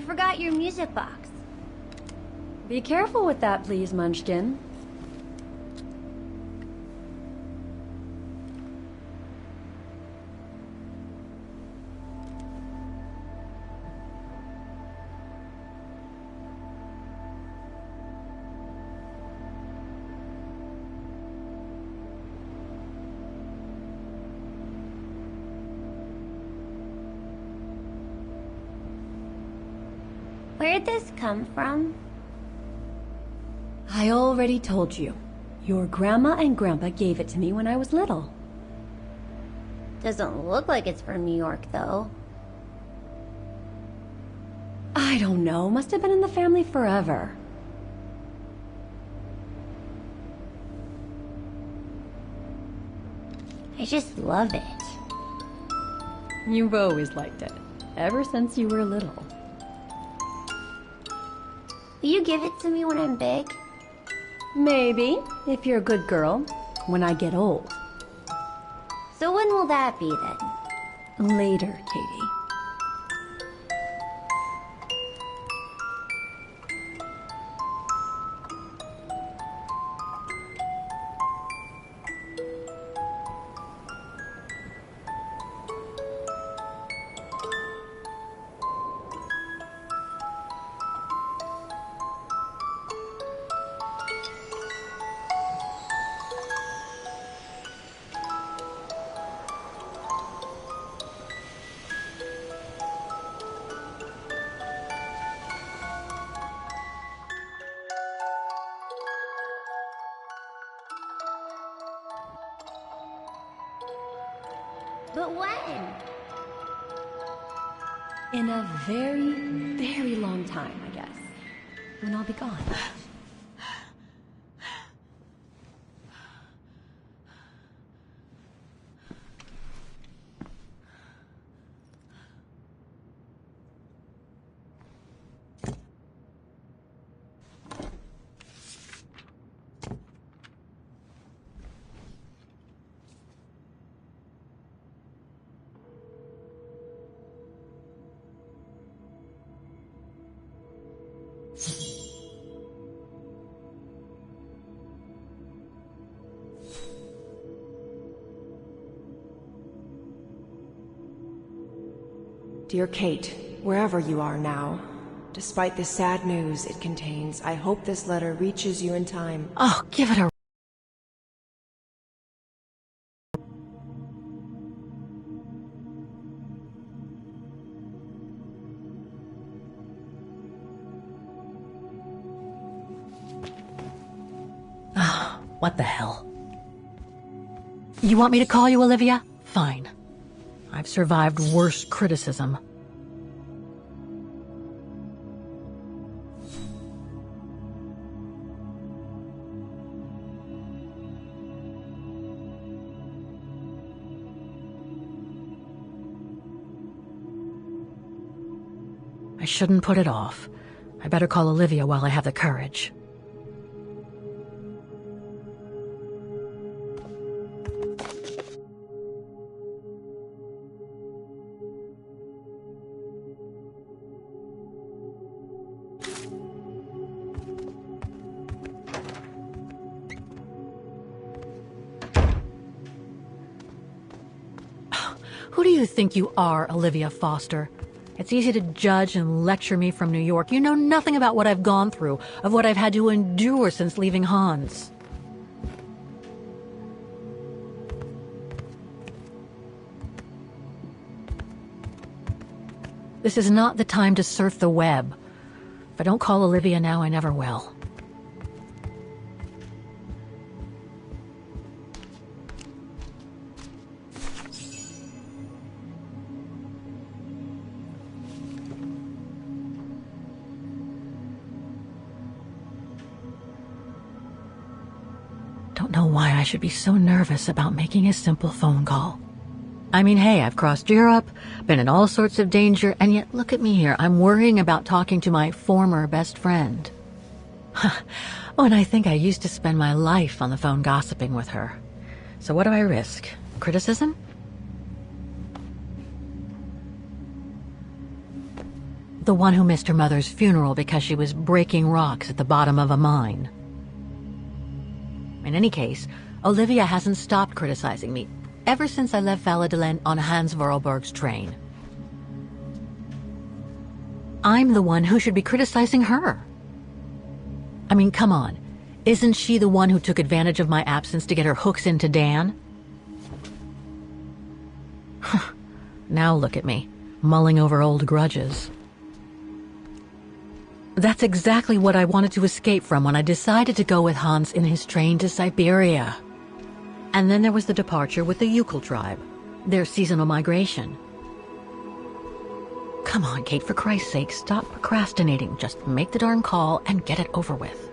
forgot your music box. Be careful with that, please, Munchkin. Where'd this come from? I already told you. Your grandma and grandpa gave it to me when I was little. Doesn't look like it's from New York, though. I don't know. Must have been in the family forever. I just love it. You've always liked it. Ever since you were little. Will you give it to me when I'm big? Maybe, if you're a good girl, when I get old. So when will that be, then? Later, Katie. But when? In a very, very long time, I guess. When I'll be gone. Dear Kate, wherever you are now, despite the sad news it contains, I hope this letter reaches you in time. Oh, give it a... Ah, what the hell? You want me to call you Olivia? Fine. I've survived worse criticism. I shouldn't put it off. I better call Olivia while I have the courage. Who do you think you are, Olivia Foster? It's easy to judge and lecture me from New York. You know nothing about what I've gone through, of what I've had to endure since leaving Hans. This is not the time to surf the web. If I don't call Olivia now, I never will. Don't know why I should be so nervous about making a simple phone call. I mean, hey, I've crossed Europe, been in all sorts of danger, and yet look at me here. I'm worrying about talking to my former best friend. Oh, and I think I used to spend my life on the phone gossiping with her. So what do I risk? Criticism? The one who missed her mother's funeral because she was breaking rocks at the bottom of a mine. In any case, Olivia hasn't stopped criticizing me ever since I left Valladolid on Hans Vorarlberg's train. I'm the one who should be criticizing her. I mean, come on. Isn't she the one who took advantage of my absence to get her hooks into Dan? Now look at me, mulling over old grudges. That's exactly what I wanted to escape from when I decided to go with Hans in his train to Syberia. And then there was the departure with the Uccle tribe, their seasonal migration. Come on, Kate, for Christ's sake, stop procrastinating. Just make the darn call and get it over with.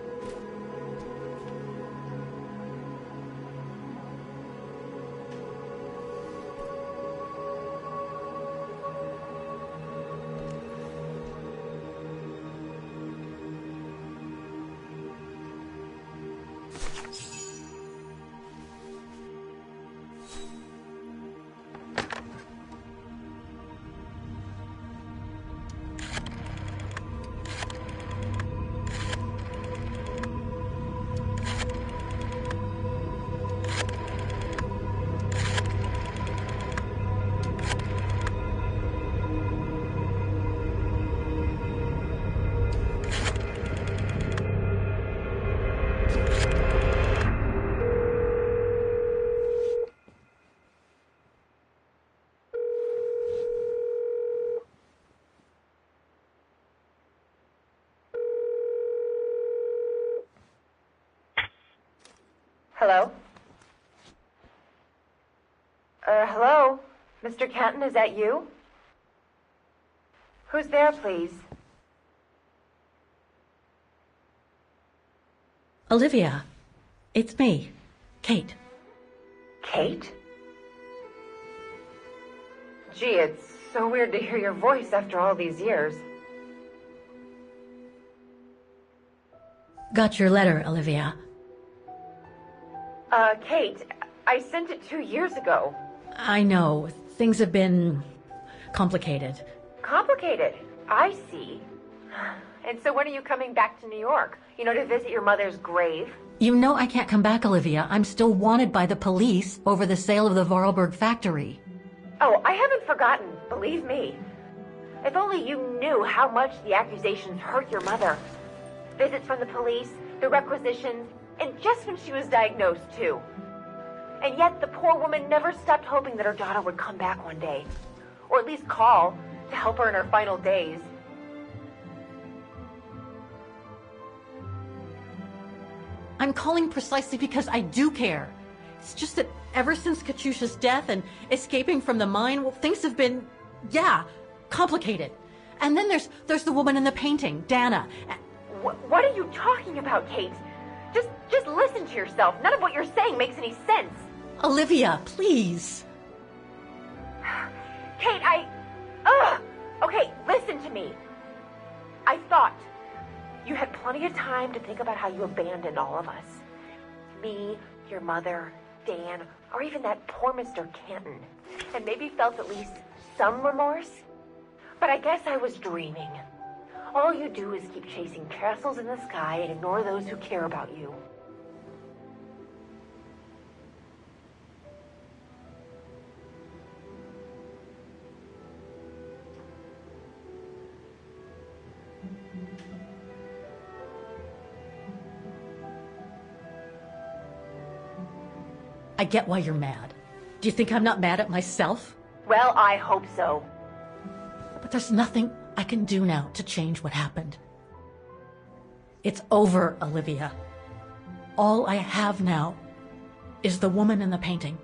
Hello? Hello? Mr. Canton, is that you? Who's there, please? Olivia, it's me, Kate. Kate? Gee, it's so weird to hear your voice after all these years. Got your letter, Olivia. Kate, I sent it 2 years ago. I know, things have been complicated. Complicated? I see. And so when are you coming back to New York? You know, to visit your mother's grave? You know I can't come back, Olivia. I'm still wanted by the police over the sale of the Vorarlberg factory. Oh, I haven't forgotten, believe me. If only you knew how much the accusations hurt your mother. Visits from the police, the requisitions, and just when she was diagnosed, too. And yet the poor woman never stopped hoping that her daughter would come back one day. Or at least call to help her in her final days. I'm calling precisely because I do care. It's just that ever since Katyusha's death and escaping from the mine, well, things have been, complicated. And then there's the woman in the painting, Dana. What are you talking about, Kate? Just listen to yourself. None of what you're saying makes any sense. Olivia, please. Kate, Okay, listen to me. I thought you had plenty of time to think about how you abandoned all of us. Me, your mother, Dan, or even that poor Mr. Canton. And maybe felt at least some remorse. But I guess I was dreaming. All you do is keep chasing castles in the sky and ignore those who care about you. I get why you're mad. Do you think I'm not mad at myself? Well, I hope so. But there's nothing I can do now to change what happened. It's over, Olivia. All I have now is the woman in the painting.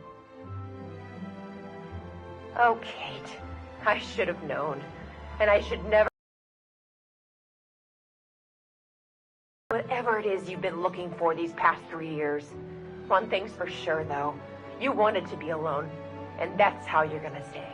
Oh, Kate, I should have known. And I should never... Whatever it is you've been looking for these past 3 years. One thing's for sure, though. You wanted to be alone. And that's how you're gonna stay.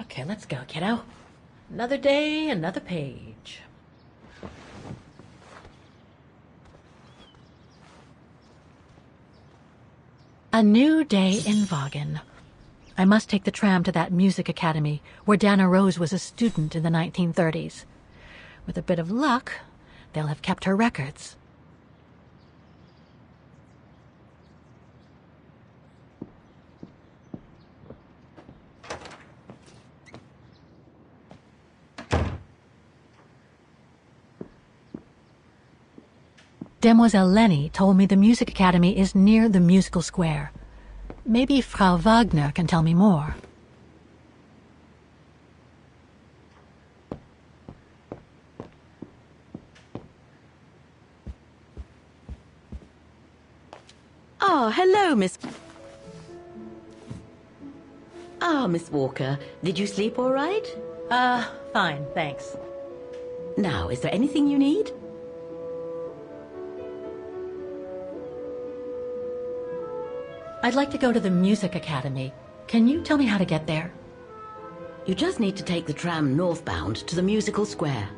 Okay, let's go, kiddo. Another day, another page. A new day in Vaughan. I must take the tram to that music academy where Dana Rose was a student in the 1930s. With a bit of luck, they'll have kept her records. Demoiselle Lenny told me the music academy is near the musical square. Maybe Frau Wagner can tell me more. Ah, hello, Miss... Ah, Miss Walker, did you sleep all right? Fine, thanks. Now, is there anything you need? I'd like to go to the music academy. Can you tell me how to get there? You just need to take the tram northbound to the musical square.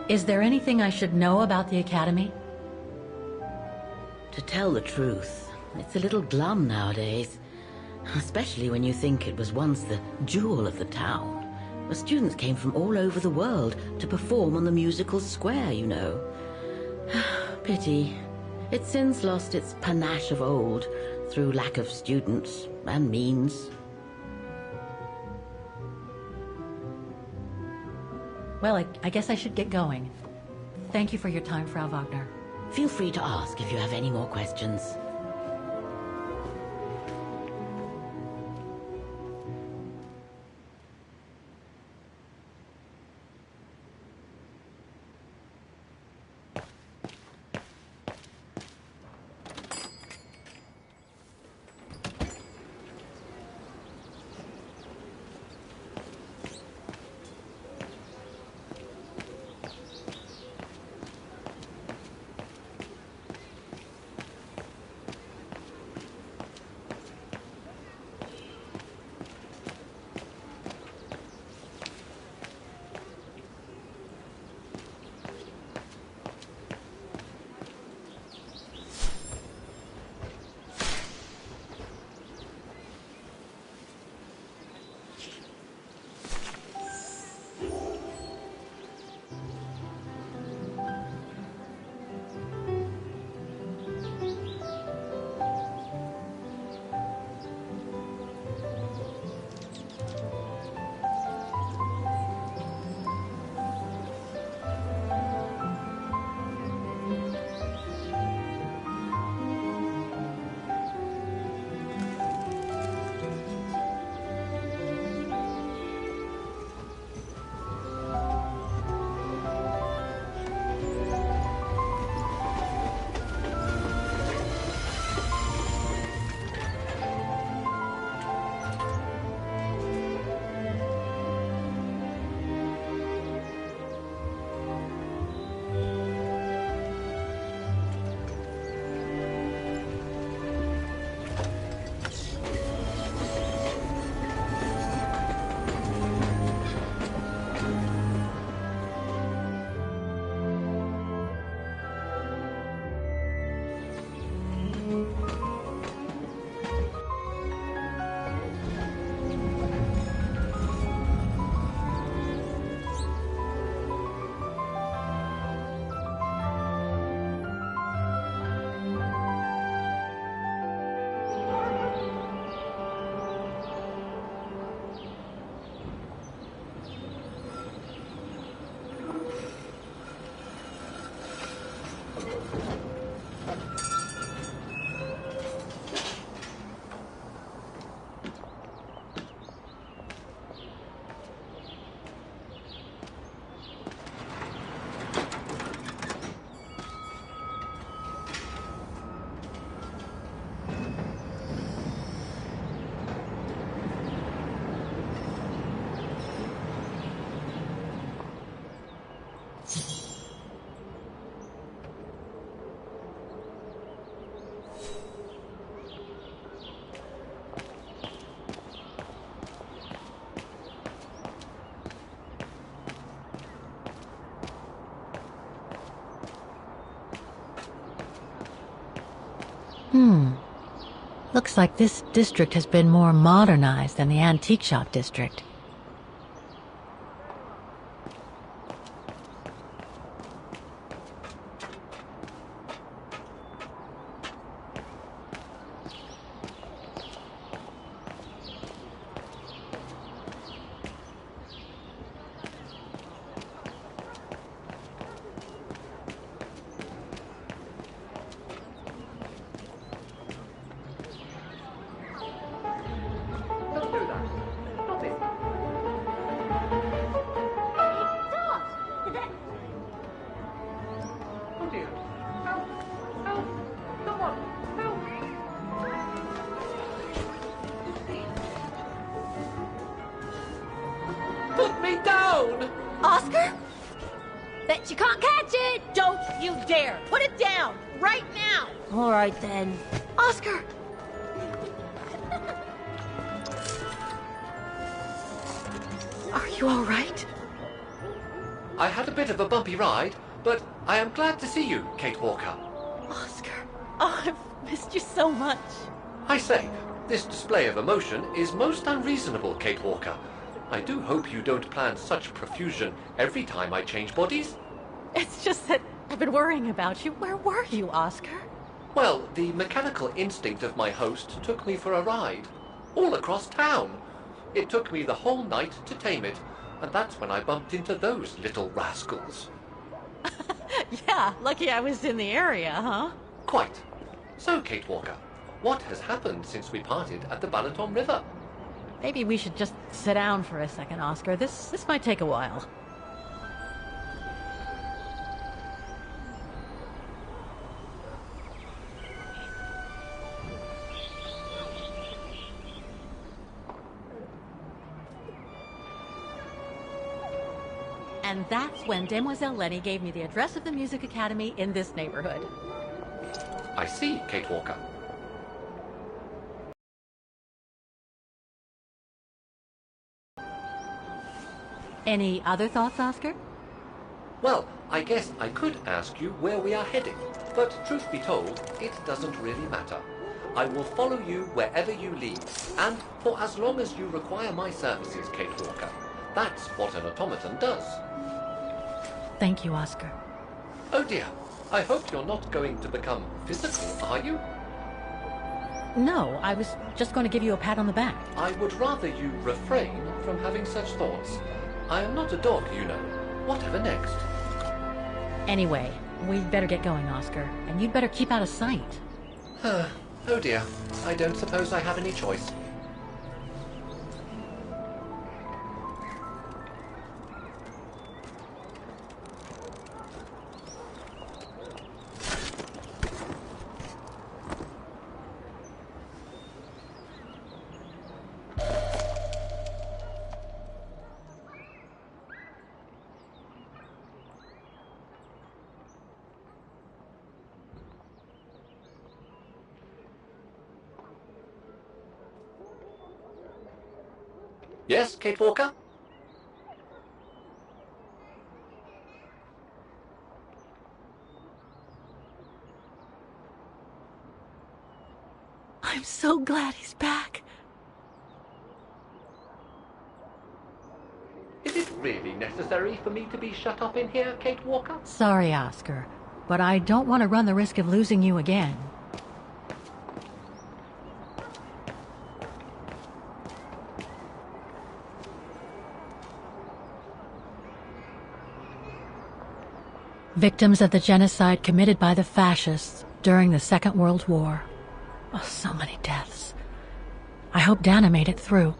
Is there anything I should know about the academy? To tell the truth, it's a little glum nowadays. Especially when you think it was once the jewel of the town. The students came from all over the world to perform on the musical square, you know. Pity. It's since lost its panache of old through lack of students and means. Well, I guess I should get going. Thank you for your time, Frau Wagner. Feel free to ask if you have any more questions. Looks like this district has been more modernized than the antique shop district. Put me down! Oscar? Bet you can't catch it! Don't you dare! Put it down! Right now! Alright then. Oscar! Are you all right? I had a bit of a bumpy ride, but I am glad to see you, Kate Walker. Oscar! Oh, I've missed you so much. I say, this display of emotion is most unreasonable, Kate Walker. I do hope you don't plan such profusion every time I change bodies. It's just that I've been worrying about you. Where were you, Oscar? Well, the mechanical instinct of my host took me for a ride, all across town. It took me the whole night to tame it, and that's when I bumped into those little rascals. Yeah, lucky I was in the area, huh? Quite. So, Kate Walker, what has happened since we parted at the Balaton River? Maybe we should just sit down for a second, Oscar. This might take a while. And that's when Demoiselle Lenny gave me the address of the Music Academy in this neighborhood. I see, Kate Walker. Any other thoughts, Oscar? Well, I guess I could ask you where we are heading, but truth be told, it doesn't really matter. I will follow you wherever you lead, and for as long as you require my services, Kate Walker. That's what an automaton does. Thank you, Oscar. Oh dear, I hope you're not going to become physical, are you? No, I was just going to give you a pat on the back. I would rather you refrain from having such thoughts. I am not a dog, you know. Whatever next? Anyway, we'd better get going, Oscar, and you'd better keep out of sight. Oh dear, I don't suppose I have any choice. Yes, Kate Walker? I'm so glad he's back. Is it really necessary for me to be shut up in here, Kate Walker? Sorry, Oscar, but I don't want to run the risk of losing you again. Victims of the genocide committed by the fascists during the Second World War. Oh, so many deaths. I hope Dana made it through.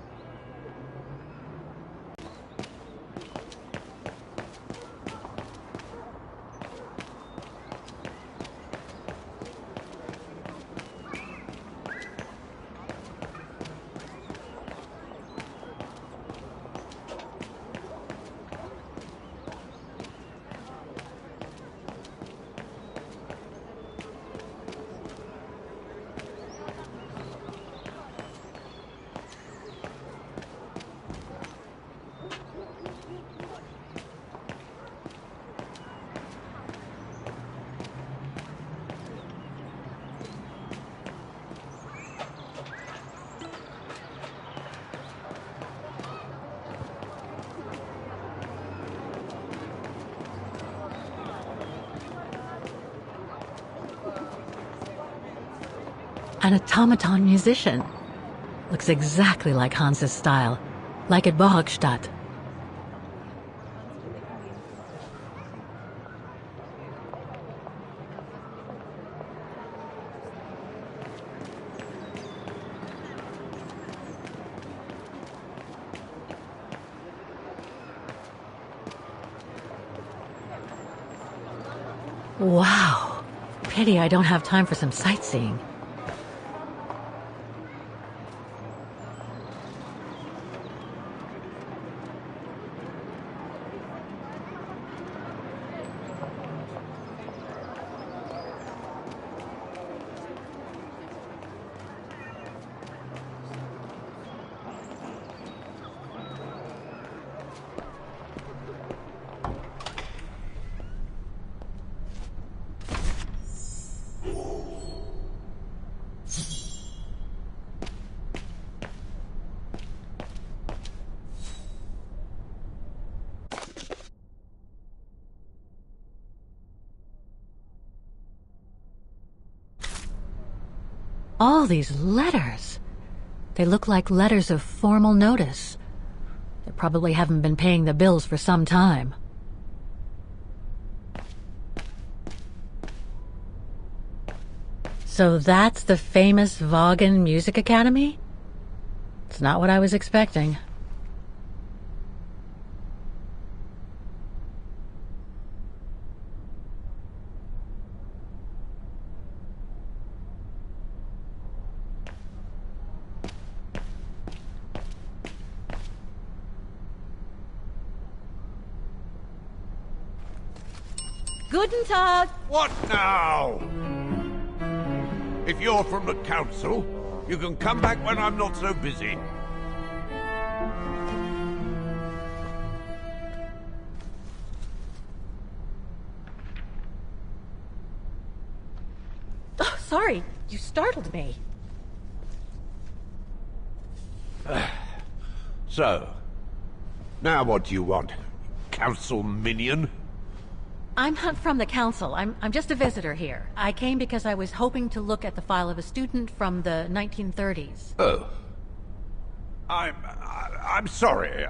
An automaton musician. Looks exactly like Hans's style, like at Bohogstadt. Wow. Pity I don't have time for some sightseeing. All these letters. They look like letters of formal notice. They probably haven't been paying the bills for some time. So that's the famous Vaughan Music Academy? It's not what I was expecting. Guten Tag! What now? If you're from the council, you can come back when I'm not so busy. Oh, sorry. You startled me. So, now what do you want? Council minion? I'm not from the council. I'm just a visitor here. I came because I was hoping to look at the file of a student from the 1930s. Oh. I'm sorry,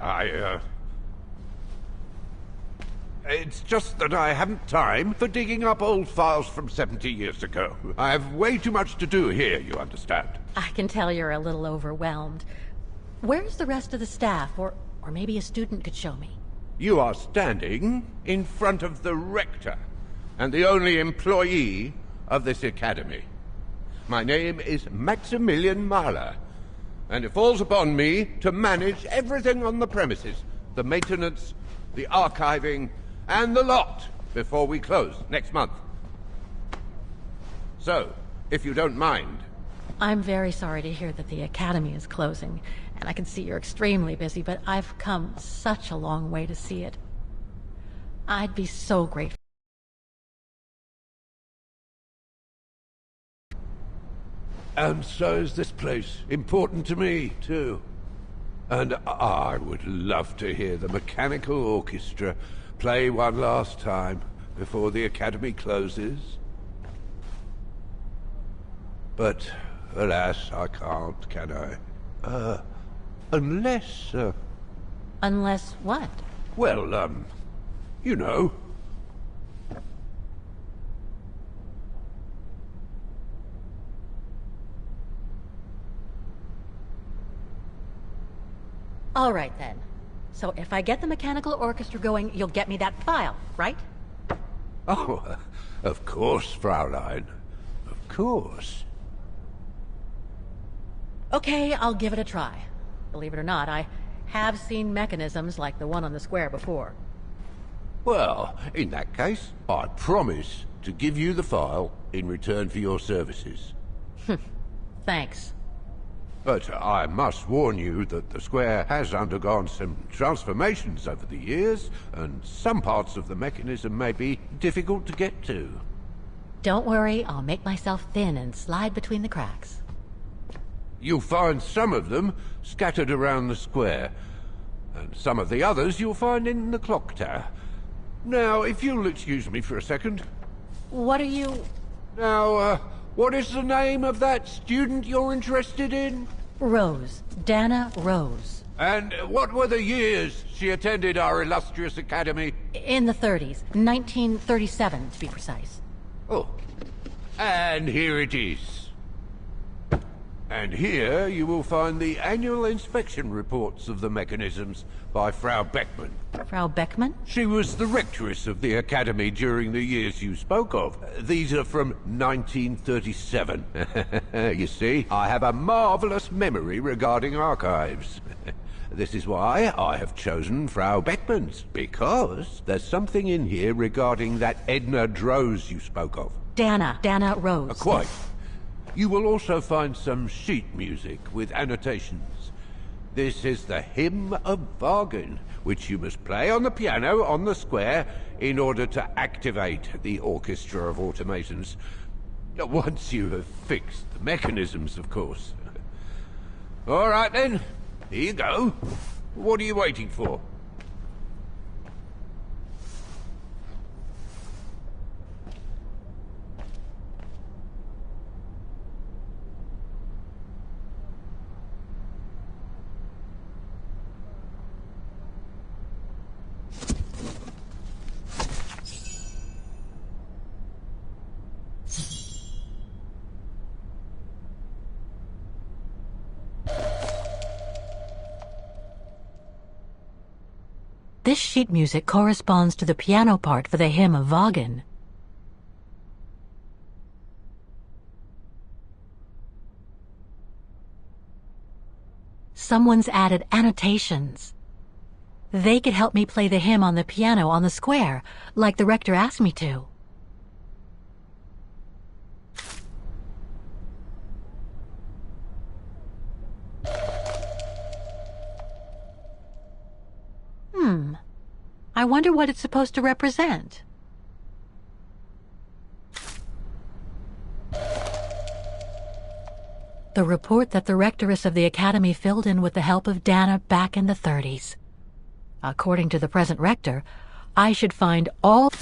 It's just that I haven't time for digging up old files from 70 years ago. I have way too much to do here, you understand. I can tell you're a little overwhelmed. Where's the rest of the staff? Or maybe a student could show me. You are standing in front of the rector and the only employee of this academy. My name is Maximilian Mahler, and it falls upon me to manage everything on the premises, the maintenance, the archiving, and the lot before we close next month. So, if you don't mind... I'm very sorry to hear that the academy is closing. And I can see you're extremely busy, but I've come such a long way to see it. I'd be so grateful. And so is this place important to me, too. And I would love to hear the mechanical orchestra play one last time before the academy closes. But, alas, I can't, can I? Unless, Unless what? well, you know. All right, then. So if I get the mechanical orchestra going, you'll get me that file, right? Oh, of course, Fraulein. Of course. Okay, I'll give it a try. Believe it or not, I have seen mechanisms like the one on the square before. Well, in that case, I promise to give you the file in return for your services. Thanks. But I must warn you that the square has undergone some transformations over the years, and some parts of the mechanism may be difficult to get to. Don't worry, I'll make myself thin and slide between the cracks. You'll find some of them scattered around the square, and some of the others you'll find in the clock tower. Now, if you'll excuse me for a second. What are you... Now, What is the name of that student you're interested in? Rose. Dana Rose. And what were the years she attended our illustrious academy? In the 30s. 1937, to be precise. Oh. And here it is. And here you will find the annual inspection reports of the mechanisms by Frau Beckmann. Frau Beckmann? She was the rectress of the academy during the years you spoke of. These are from 1937. You see, I have a marvelous memory regarding archives. This is why I have chosen Frau Beckmann's, because there's something in here regarding that Edna Droz you spoke of. Dana Rose. Quite. You will also find some sheet music with annotations. This is the Hymn of Wagen, which you must play on the piano on the square in order to activate the Orchestra of Automatons. Once you have fixed the mechanisms, of course. All right then, here you go. What are you waiting for? This sheet music corresponds to the piano part for the Hymn of Wagen. Someone's added annotations. They could help me play the hymn on the piano on the square, like the rector asked me to. I wonder what it's supposed to represent. The report that the rectoress of the academy filled in with the help of Dana back in the 30s. According to the present rector, I should find all...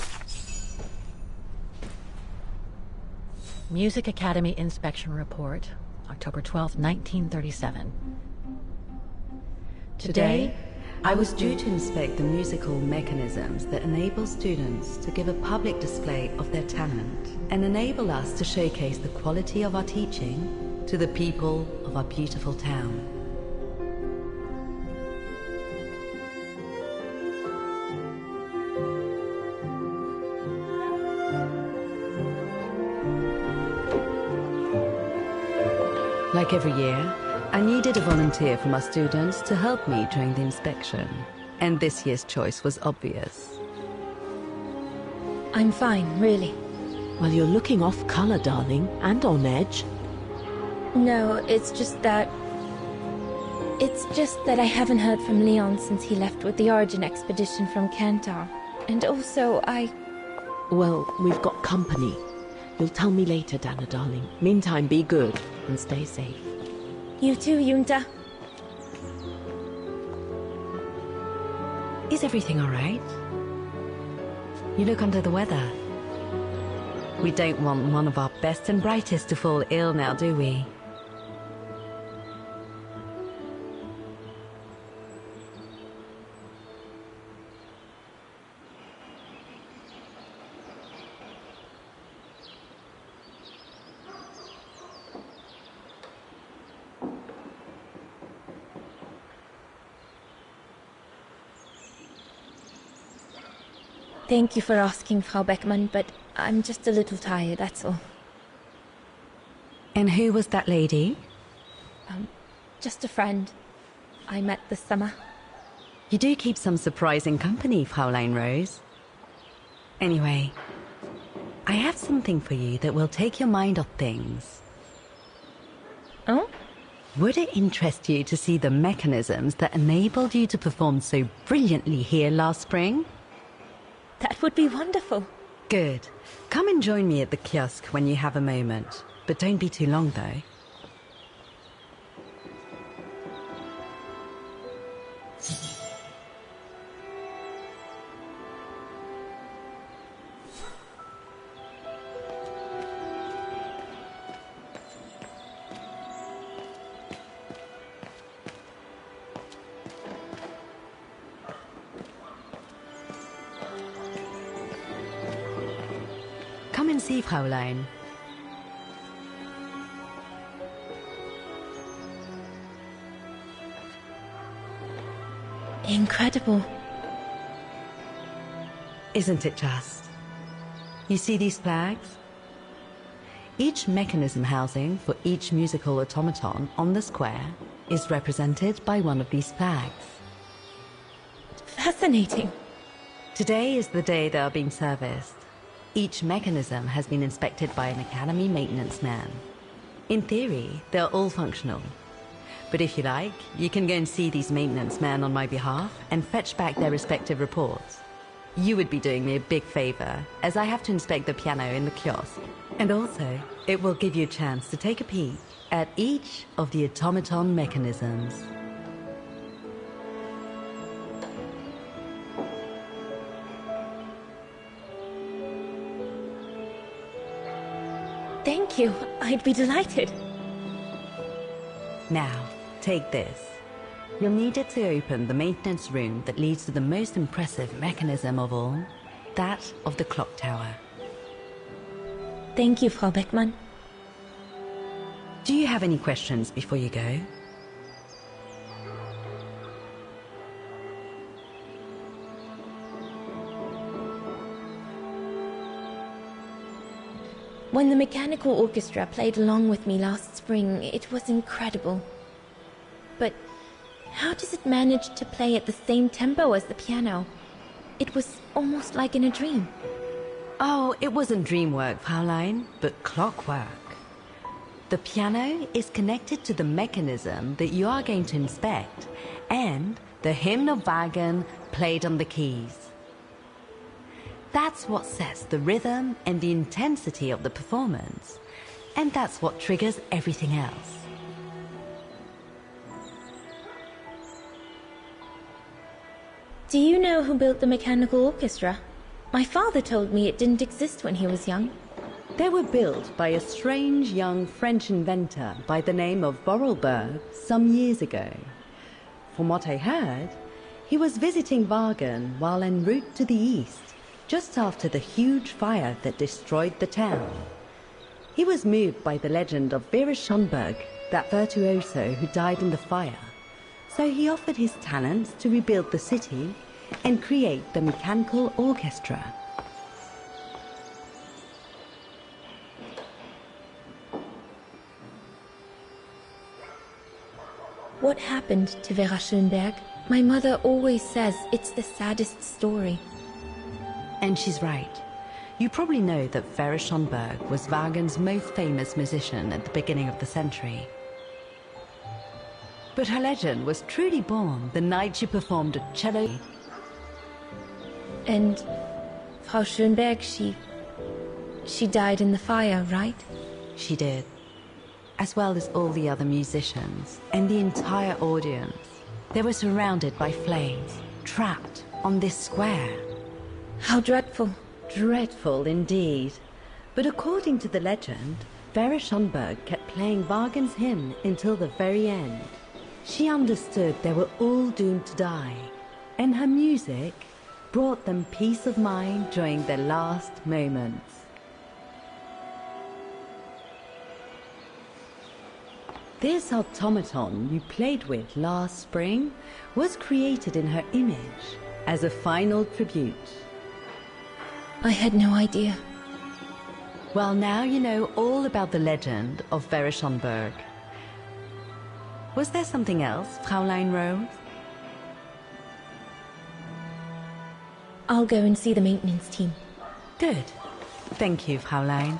Music Academy Inspection Report, October 12, 1937. Today, I was due to inspect the musical mechanisms that enable students to give a public display of their talent and enable us to showcase the quality of our teaching to the people of our beautiful town. Like every year, I needed a volunteer from our students to help me during the inspection, and this year's choice was obvious. I'm fine, really. Well, you're looking off color, darling, and on edge. No, it's just that I haven't heard from Leon since he left with the Origin expedition from Kantar. And also, Well, we've got company. You'll tell me later, Dana, darling. Meantime, be good and stay safe. You too, Yunta. Is everything all right? You look under the weather. We don't want one of our best and brightest to fall ill now, do we? Thank you for asking, Frau Beckmann, but I'm just a little tired, that's all. And who was that lady? Just a friend I met this summer. You do keep some surprising company, Fraulein Rose. Anyway, I have something for you that will take your mind off things. Oh? Would it interest you to see the mechanisms that enabled you to perform so brilliantly here last spring? That would be wonderful. Good. Come and join me at the kiosk when you have a moment. But don't be too long, though. Come and see, Fräulein. Incredible. Isn't it just? You see these flags? Each mechanism housing for each musical automaton on the square is represented by one of these flags. Fascinating. Today is the day they are being serviced. Each mechanism has been inspected by an Academy maintenance man. In theory, they're all functional. But if you like, you can go and see these maintenance men on my behalf and fetch back their respective reports. You would be doing me a big favor, as I have to inspect the piano in the kiosk. And also, it will give you a chance to take a peek at each of the automaton mechanisms. Thank you. I'd be delighted. Now, take this. You'll need it to open the maintenance room that leads to the most impressive mechanism of all, that of the clock tower. Thank you, Frau Beckmann. Do you have any questions before you go? When the mechanical orchestra played along with me last spring, it was incredible. But how does it manage to play at the same tempo as the piano? It was almost like in a dream. Oh, it wasn't dream work, Fräulein, but clockwork. The piano is connected to the mechanism that you are going to inspect, and the hymn of Wagner played on the keys. That's what sets the rhythm and the intensity of the performance, and that's what triggers everything else. Do you know who built the mechanical orchestra? My father told me it didn't exist when he was young. They were built by a strange young French inventor by the name of Borelberg some years ago. From what I heard, he was visiting Wagen while en route to the east, just after the huge fire that destroyed the town. He was moved by the legend of Vera Schönberg, that virtuoso who died in the fire, so he offered his talents to rebuild the city and create the mechanical orchestra. What happened to Vera Schönberg? My mother always says it's the saddest story. And she's right. You probably know that Vera Schönberg was Wagner's most famous musician at the beginning of the century. But her legend was truly born the night she performed a cello. And Frau Schönberg, she died in the fire, right? She did. As well as all the other musicians and the entire audience. They were surrounded by flames, trapped on this square. How dreadful. Dreadful indeed. But according to the legend, Vera Schönberg kept playing Wagner's hymn until the very end. She understood they were all doomed to die, and her music brought them peace of mind during their last moments. This automaton you played with last spring was created in her image as a final tribute. I had no idea. Well, now you know all about the legend of Vera Schönberg. Was there something else, Fräulein Rose? I'll go and see the maintenance team. Good. Thank you, Fräulein.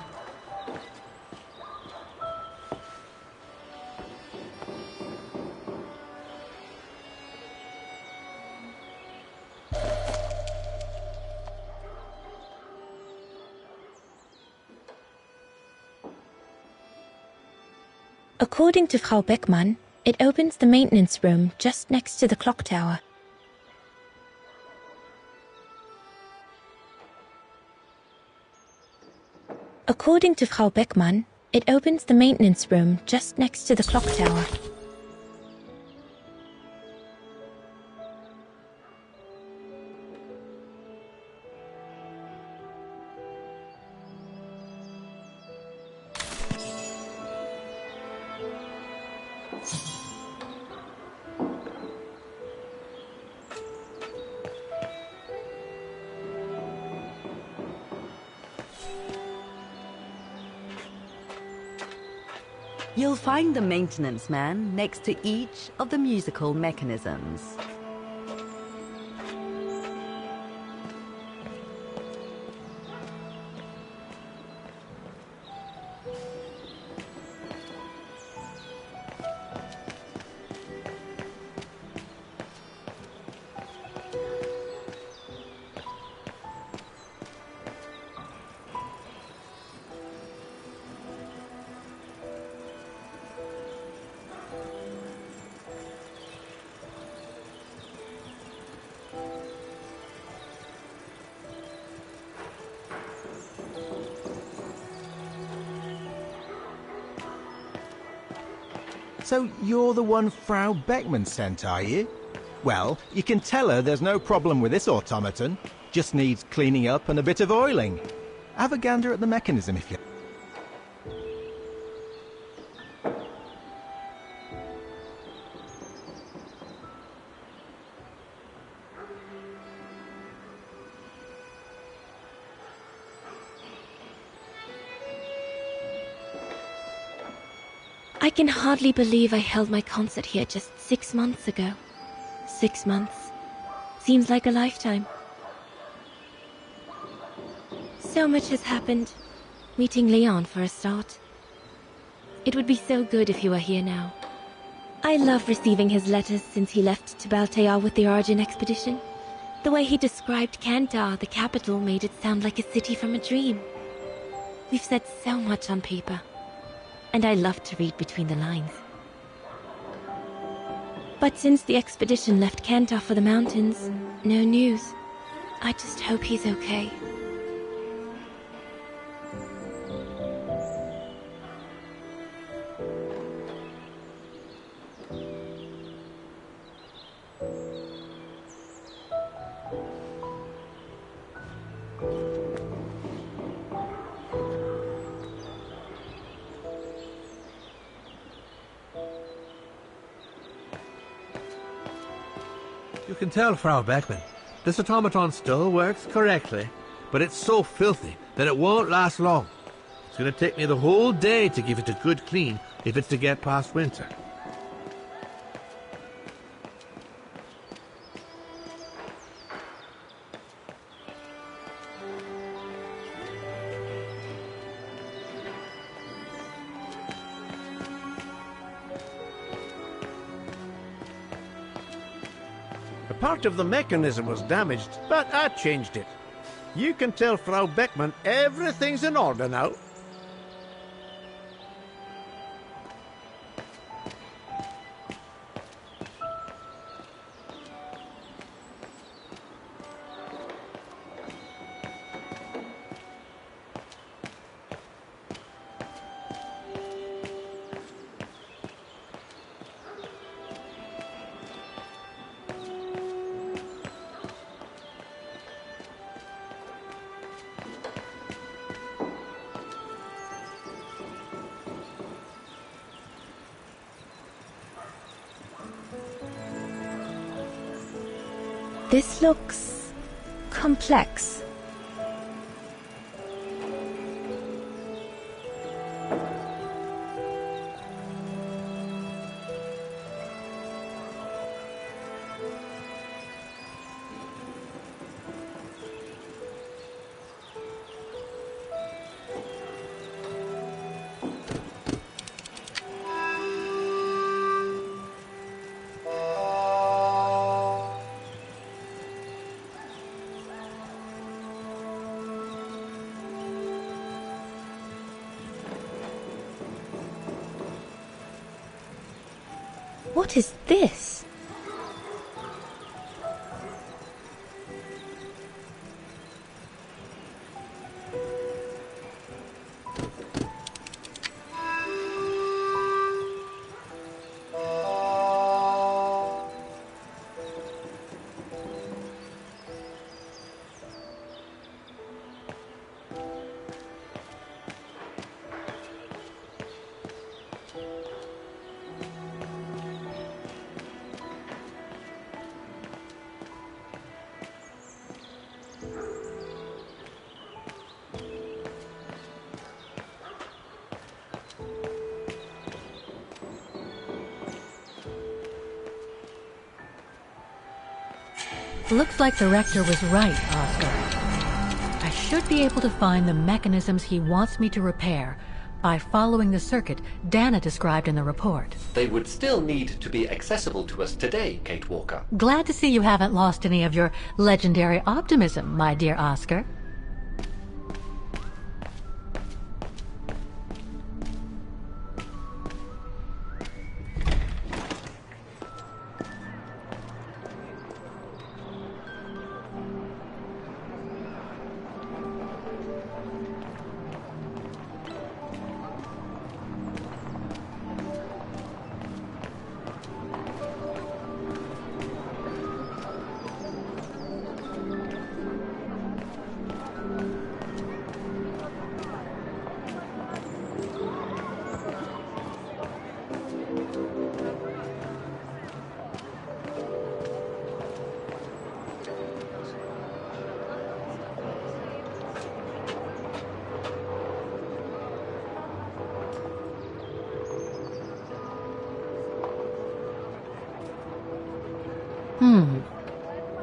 According to Frau Beckmann, it opens the maintenance room just next to the clock tower. According to Frau Beckmann, it opens the maintenance room just next to the clock tower. You'll find the maintenance man next to each of the musical mechanisms. So you're the one Frau Beckman sent, are you? Well, you can tell her there's no problem with this automaton. Just needs cleaning up and a bit of oiling. Have a gander at the mechanism if you... I can hardly believe I held my concert here just 6 months ago. 6 months. Seems like a lifetime. So much has happened. Meeting Leon for a start. It would be so good if he were here now. I love receiving his letters since he left to Baltea with the Origin expedition. The way he described Kantar, the capital, made it sound like a city from a dream. We've said so much on paper. And I love to read between the lines. But since the expedition left Kantar for the mountains, no news. I just hope he's okay. You can tell, Frau Beckman, this automaton still works correctly, but it's so filthy that it won't last long. It's going to take me the whole day to give it a good clean if it's to get past winter. Part of the mechanism was damaged, but I changed it. You can tell Frau Beckman everything's in order now. This looks complex. What is this? Looks like the rector was right, Oscar. I should be able to find the mechanisms he wants me to repair by following the circuit Dana described in the report. They would still need to be accessible to us today, Kate Walker. Glad to see you haven't lost any of your legendary optimism, my dear Oscar.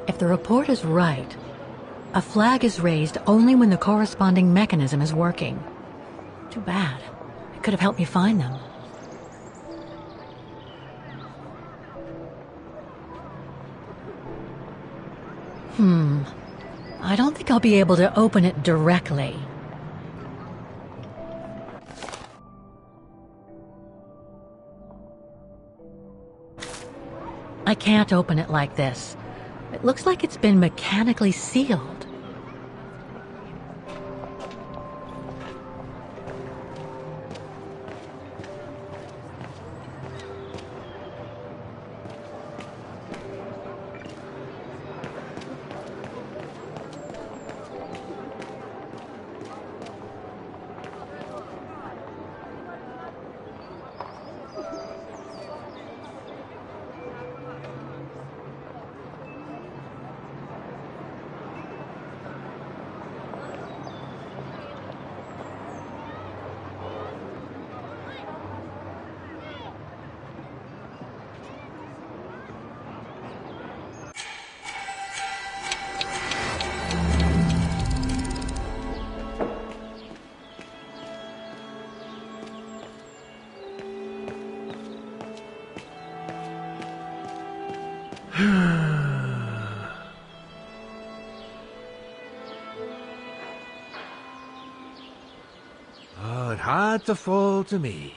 If the report is right, a flag is raised only when the corresponding mechanism is working. Too bad. It could have helped me find them. I don't think I'll be able to open it directly. I can't open it like this. It looks like it's been mechanically sealed. Oh, it had to fall to me.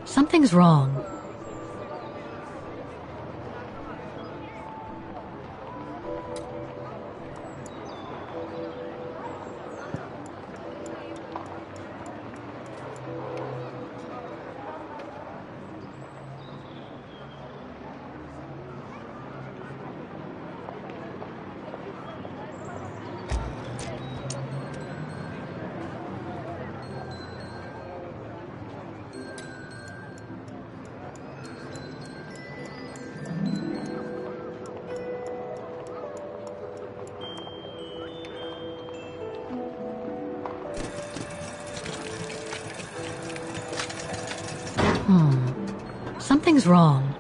Something's wrong. Something's wrong.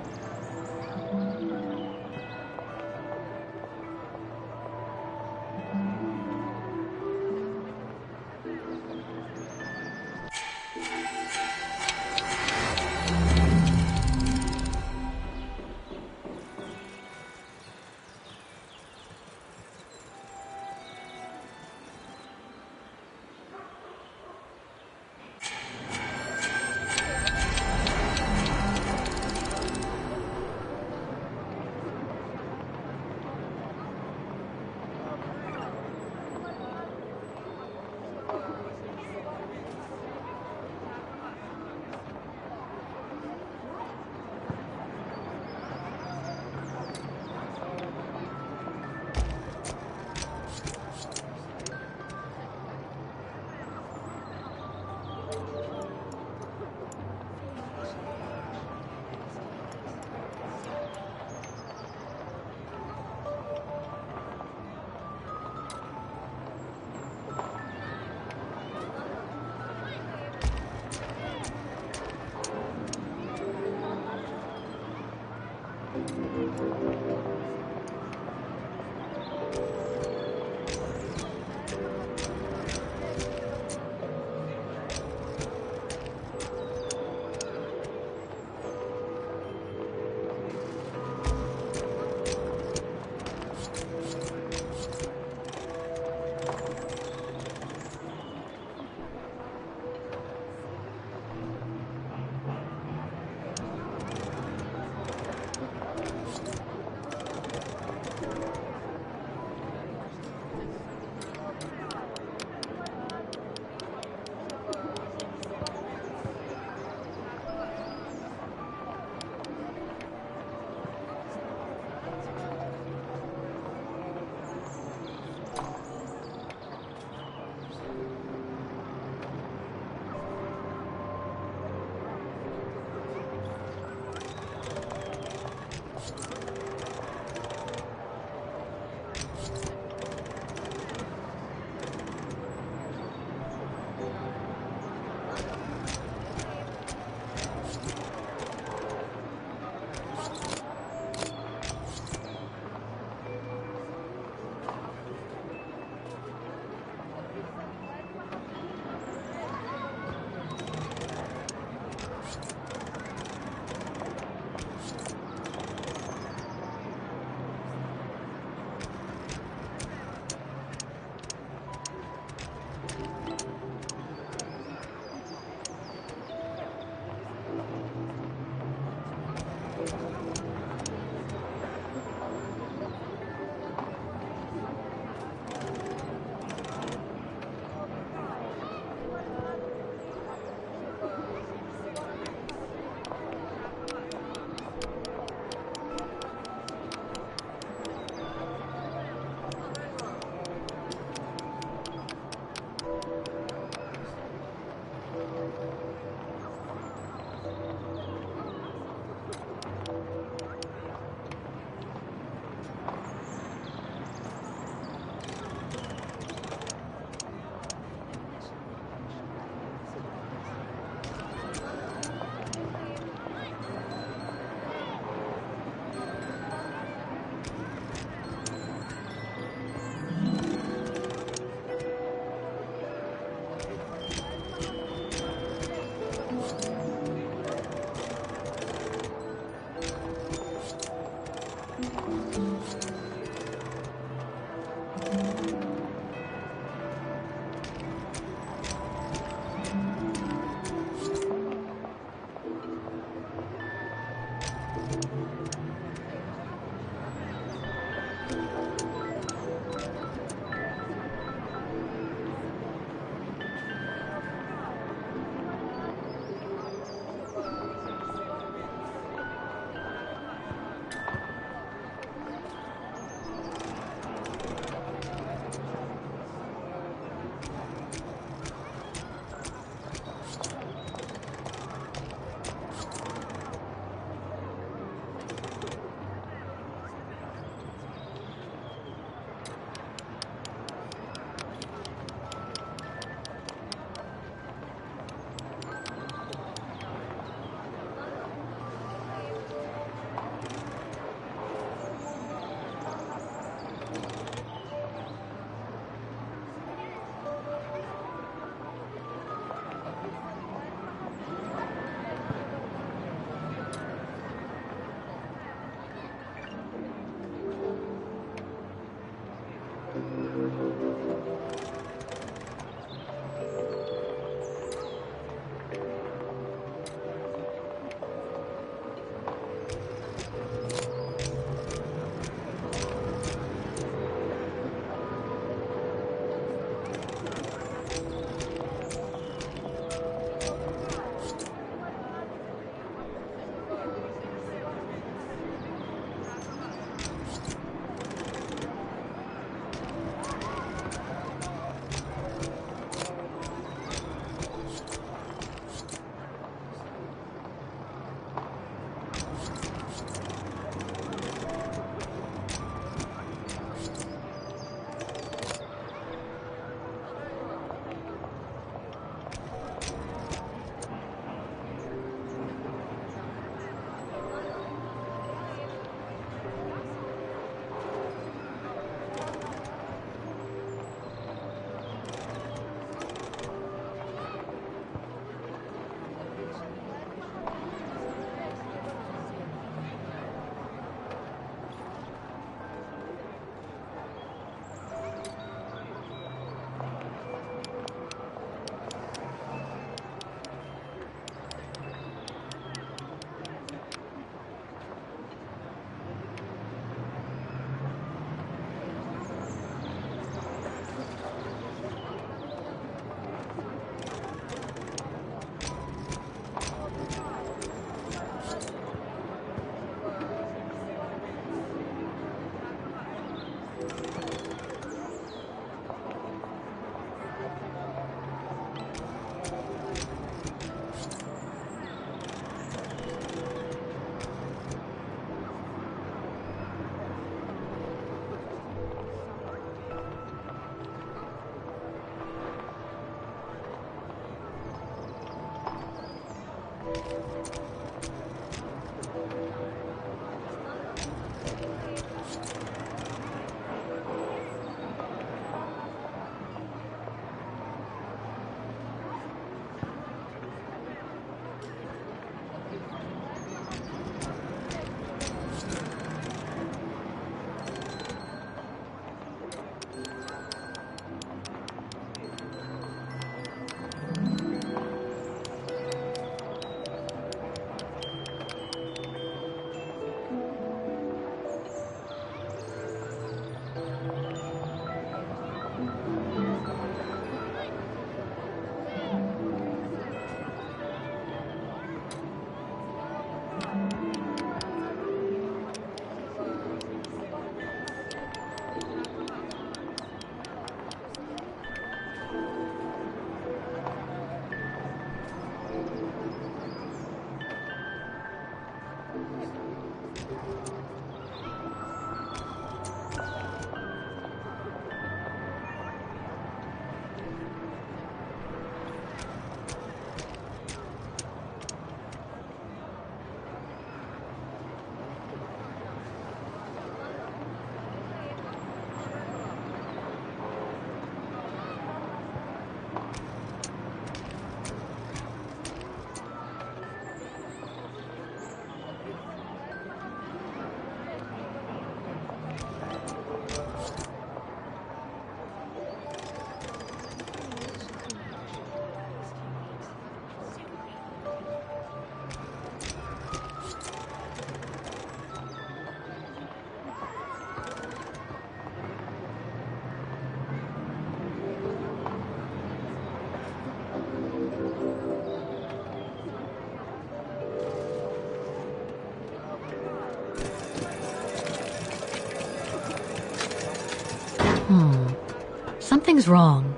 Something's wrong.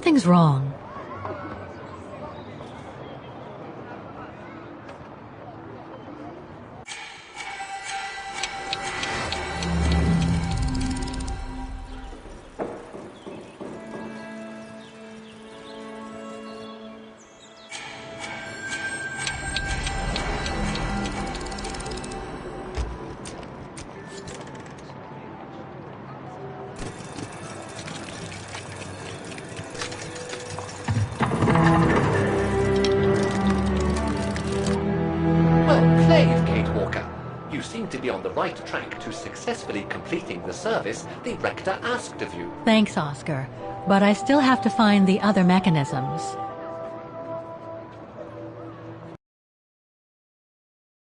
Something's wrong. To be on the right track to successfully completing the service the Rector asked of you. Thanks, Oscar. But I still have to find the other mechanisms.